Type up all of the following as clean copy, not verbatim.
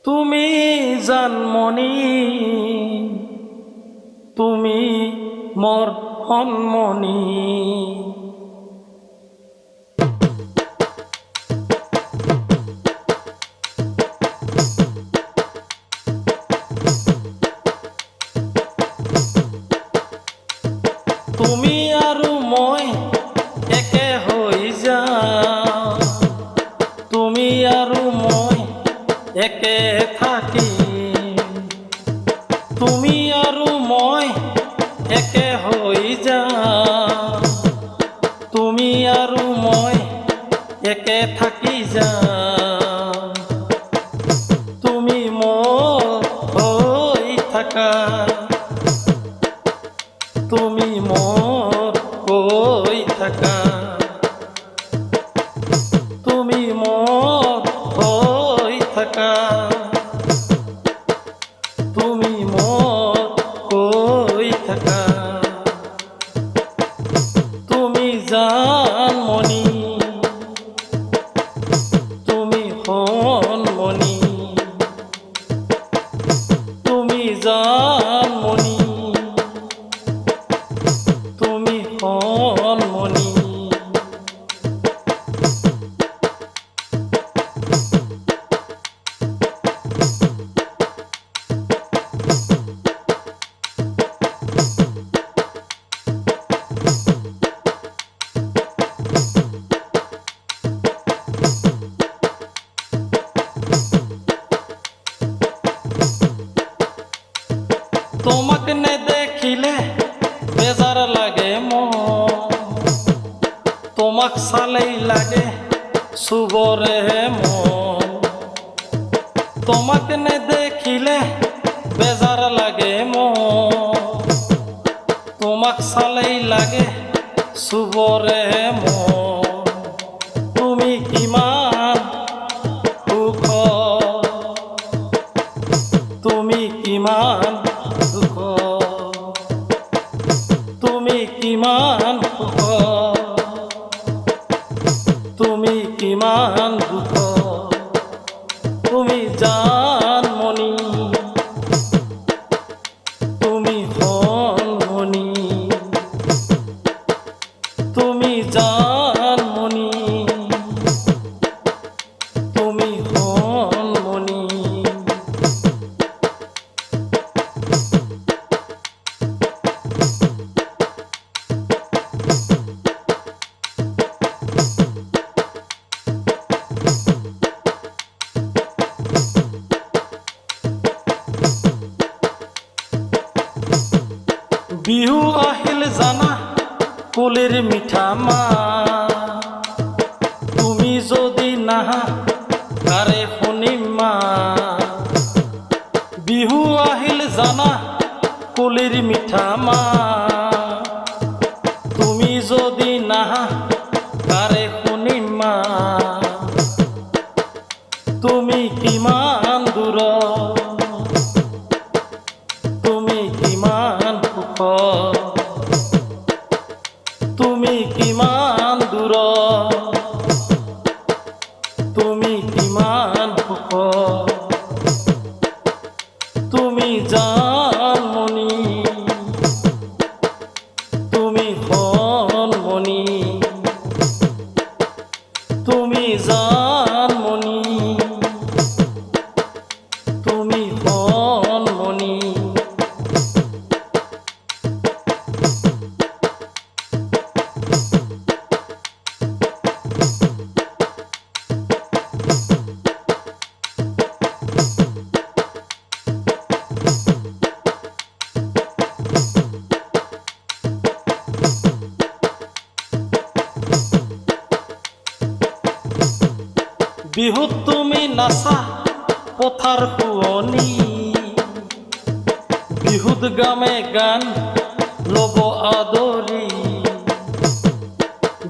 তুমি জানমণি, তুমি মোৰ মনমণি। তুমি আৰু মই একে হৈ যাওঁ, তুমি আৰু মই একে থাকিম, তুমি আৰু মই একে হৈ যাওঁ, তুমি আৰু মই একে থাকি যাওঁ। তুমি মোৰ হৈ থাকা, তুমি মোৰ হৈ থাকা, তুমি মোৰ হৈ থাকা, তুমি মোৰ হৈ থাকা। তুমি জানমণি, তুমি সোণমণি, তুমি জানমণি, তুমি সোণমণি। তোমাক নেদেখিলে বেজাৰ লাগে মোৰ, তোমাক চালেই লাগে চুবৰে মন। তোমাক নেদেখিলে বেজাৰ লাগে মোৰ, তোমাক চালেই লাগে চুবৰে মন। তুমি কিমান সুখ, তুমি কিমান দুখ, তুমি কিমান সুখ, তুমি কিমান দুখ। তুমি জানমণি, তুমি সোণমণি, তুমি জানমণি, তুমি সোণমণি। বিহু আহিল জানা কুলিৰ মিঠা মাত, তুমি যদি নাহা কাৰে শুনিম মাত। বিহু আহিল জানা কুলিৰ মিঠা মাত, তুমি যদি নাহা কাৰে শুনিম মাত। তুমি কিমান দূৰত, তুমি কিমান সুখ, তুমি কিমান দূৰত, তুমি কিমান সুখ। তুমি জানমণি, তুমি সোণমণি, তুমি জানমণি, তুমি সোণমণি। বিহুত তুমি নাচা পথাৰ শুৱনি, বিহুত গামে গান ল'ব আদৰি।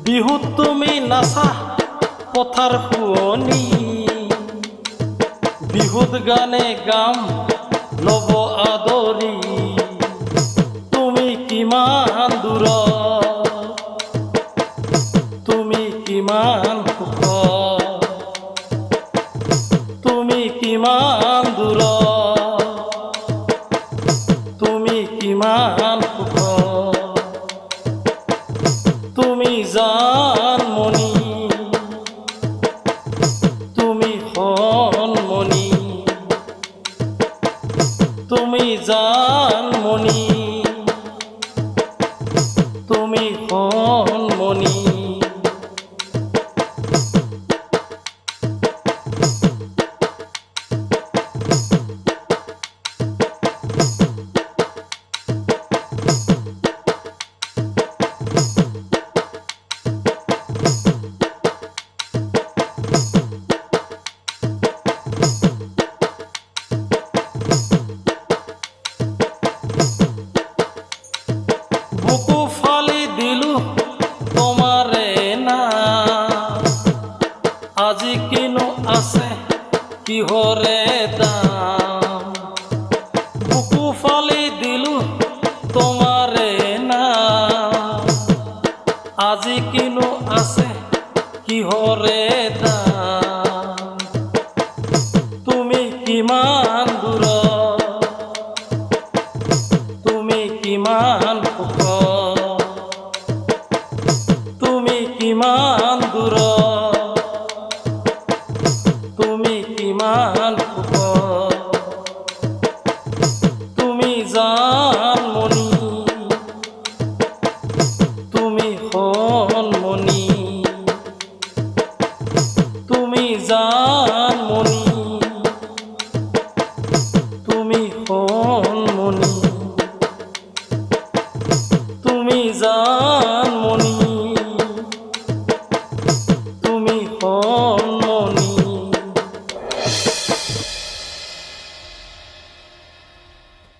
বিহুত তুমি নাচা পথাৰ শুৱনি, বিহুত গানে গাম ল'ব আদৰি। তুমি কিমান দূৰত, তুমি কিমান সুখ, তুমি কিমান কিহরে দাম বুকু ফালি দিলু তোমারে না আজি কিনো আছে কিহরে দাম তুমি কিমান দূৰ তুমি কিমান সুখ তুমি কিমান দূৰ তুমি কিমান সুখ তুমি জানমণি তুমি সোণমণি তুমি জানমণি